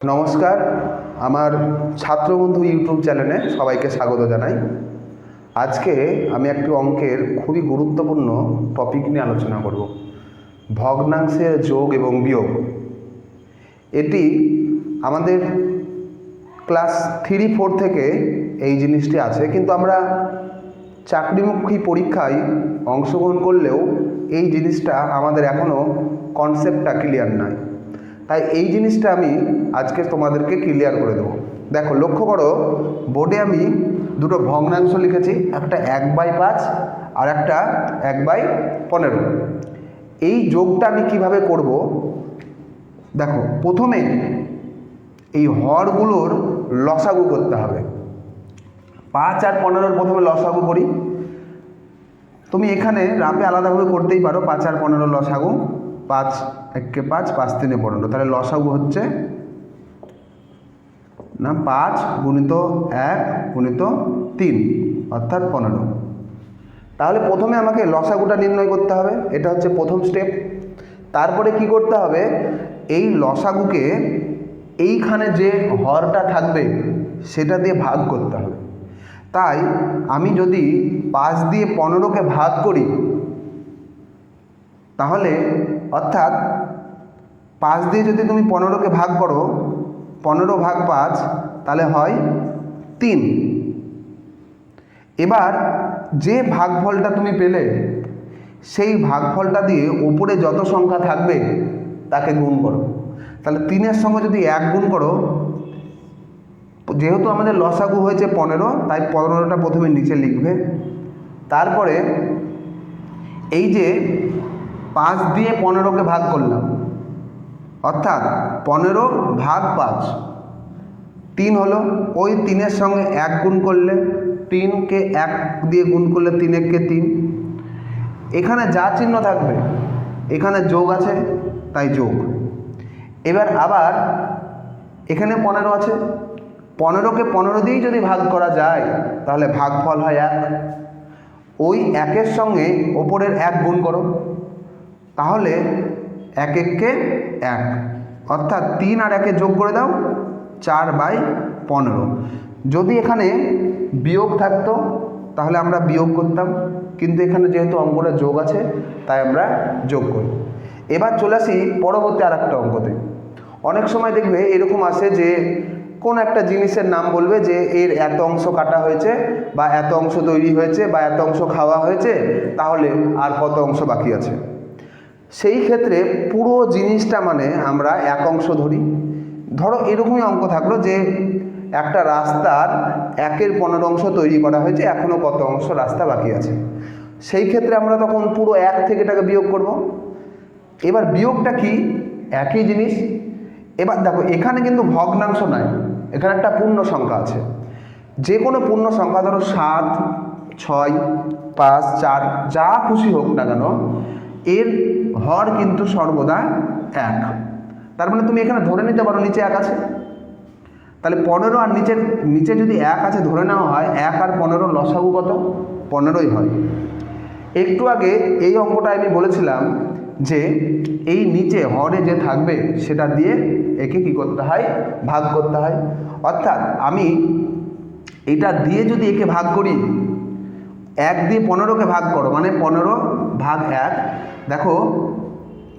নমস্কার, আমার ছাত্রবন্ধু ইউটিউব চ্যানেলে সবাইকে স্বাগত জানাই। আজকে আমি একটি অঙ্কের খুবই গুরুত্বপূর্ণ টপিক নিয়ে আলোচনা করব, ভগ্নাংশের যোগ এবং বিয়োগ। এটি আমাদের ক্লাস 3-4 থেকে এই জিনিসটি আছে, কিন্তু আমরা চাকরিমুখী পরীক্ষায় অংশগ্রহণ করলেও এই জিনিসটা আমাদের এখনও কনসেপ্টটা ক্লিয়ার নয়। তাই এই জিনিসটা আমি আজকে তোমাদেরকে ক্লিয়ার করে দেবো। দেখো, লক্ষ্য করো, বোর্ডে আমি দুটো ভগ্নাংশ লিখেছি, একটা 1/5 আর একটা 1/15। এই যোগটা আমি কিভাবে করব? দেখো, প্রথমে এই হরগুলোর লসাগু করতে হবে। 5 আর 15 প্রথমে লসাগু করি। তুমি এখানে রাপে আলাদাভাবে করতেই পারো। 5 আর 15 লসাগু, 5 1 5, 5 3 15। তাহলে লসাগু হচ্ছে না 5 গুণিত 1 গুণিত 3 অর্থাৎ 15। তাহলে প্রথমে আমাকে লসাগুটা নির্ণয় করতে হবে, এটা হচ্ছে প্রথম স্টেপ। তারপরে কি করতে হবে? এই লসাগুকে এইখানে যে হরটা থাকবে সেটা দিয়ে ভাগ করতে হবে। তাই আমি যদি 5 দিয়ে 15কে ভাগ করি, তাহলে অর্থাৎ 5 দিয়ে যদি তুমি 15কে ভাগ করো, 15 ভাগ 5, তাহলে হয় 3। এবার যে ভাগফলটা তুমি পেলে সেই ভাগফলটা দিয়ে উপরে যত সংখ্যা থাকবে তাকে গুণ করো। তাহলে 3-এর সঙ্গে যদি 1 গুণ করো, যেহেতু আমাদের লসাগু হয়েছে 15, তাই 15টা প্রথমে নিচে লিখবে। তারপরে এই যে 5 দিয়ে 15কে ভাগ করলাম, অর্থাৎ 15 ভাগ 5, 3 হলো। ওই 3-এর সঙ্গে 1 গুণ করলে, 3কে 1 দিয়ে গুণ করলে 3 1 3। এখানে যা চিহ্ন থাকবে এখানে যোগ আছে, তাই যোগ। এবার আবার এখানে 15 আছে, 15কে 15 দিয়েই যদি ভাগ করা যায় তাহলে ভাগফল হয় 1। ওই 1-এর সঙ্গে ওপরের 1 গুণ করো, তাহলে 1 1 1, অর্থাৎ 3 আর 1 যোগ করে দাও, 4/15। যদি এখানে বিয়োগ থাকতো তাহলে আমরা বিয়োগ করতাম, কিন্তু এখানে যেহেতু অঙ্কটা যোগ আছে তাই আমরা যোগ করি। এবার চলে আসি পরবর্তী আর একটা অঙ্কতে। অনেক সময় দেখবে এরকম আসে যে কোন একটা জিনিসের নাম বলবে যে এর এত অংশ কাটা হয়েছে, বা এত অংশ তৈরি হয়েছে, বা এত অংশ খাওয়া হয়েছে, তাহলে আর কত অংশ বাকি আছে। সেই ক্ষেত্রে পুরো জিনিসটা মানে আমরা এক অংশ ধরি। ধরো এরকমই অঙ্ক থাকলো যে একটা রাস্তার 1/15 অংশ তৈরি করা হয়েছে, এখনও কত অংশ রাস্তা বাকি আছে। সেই ক্ষেত্রে আমরা তখন পুরো 1 থেকে এটাকে বিয়োগ করব। এবার বিয়োগটা কি? একই জিনিস। এবার দেখো, এখানে কিন্তু ভগ্নাংশ নয়, এখানে একটা পূর্ণ সংখ্যা আছে। যে কোনো পূর্ণ সংখ্যা, ধরো 7, 6, 5, 4, যা খুশি হোক না কেন, এর হর কিন্তু সর্বদা 1। তার মানে তুমি এখানে ধরে নিতে পারো নিচে 1 আছে। তাহলে 15 আর নিচে যদি 1 আছে ধরে নেওয়া হয়, 1 আর 15 লসাগু কত? 15ই হয়। একটু আগে এই অঙ্কটা আমি বলেছিলাম যে এই নিচে হরে যে থাকবে সেটা দিয়ে একে কি করতে হয়? ভাগ করতে হয়। অর্থাৎ আমি এটা দিয়ে যদি একে ভাগ করি, 1 দিয়ে 15কে ভাগ করো, মানে 15 ভাগ 1, দেখো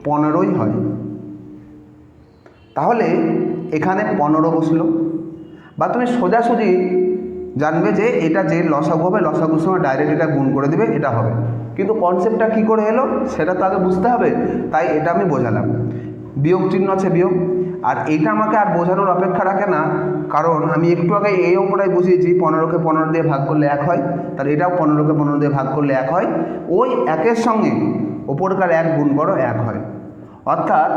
15ই হয়। তাহলে এখানে 15 বসলো। বা তুমি সোজাসুজি জানবে যে এটা যে লসাগু হবে, লসাগুর সঙ্গে ডাইরেক্ট এটা গুণ করে দেবে, এটা হবে। কিন্তু কনসেপ্টটা কী করে এলো সেটা তো আগে বুঝতে হবে, তাই এটা আমি বোঝালাম। বিয়োগ চিহ্ন আছে, বিয়োগ। আর এইটা আমাকে আর বোঝানোর অপেক্ষা রাখে না, কারণ আমি একটু আগে এই অঙ্কটাই বুঝিয়েছি 15কে 15 দিয়ে ভাগ করলে 1 হয়। তাহলে এটাও 15কে 15 দিয়ে ভাগ করলে 1 হয়। ওই 1-এর সঙ্গে ওপরকার 1 গুণ করো, 1 হয়। অর্থাৎ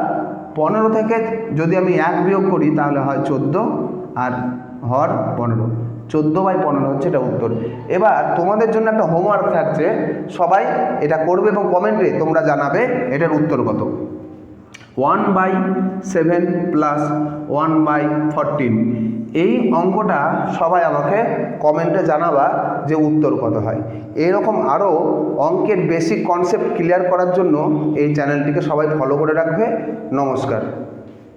15 থেকে যদি আমি 1 বিয়োগ করি তাহলে হয় 14, আর হর 15। 14/15 হচ্ছে এটা উত্তর। এবার তোমাদের জন্য একটা হোমওয়ার্ক থাকছে, সবাই এটা করবে এবং কমেন্টে তোমরা জানাবে এটার উত্তর কত। 1/7 প্লাস 1/14, এই অঙ্কটা সবাই আমাকে কমেন্টে জানাবা যে উত্তর কত হয়। এরকম আরও অঙ্কের বেসিক কনসেপ্ট ক্লিয়ার করার জন্য এই চ্যানেলটিকে সবাই ফলো করে রাখবে। নমস্কার।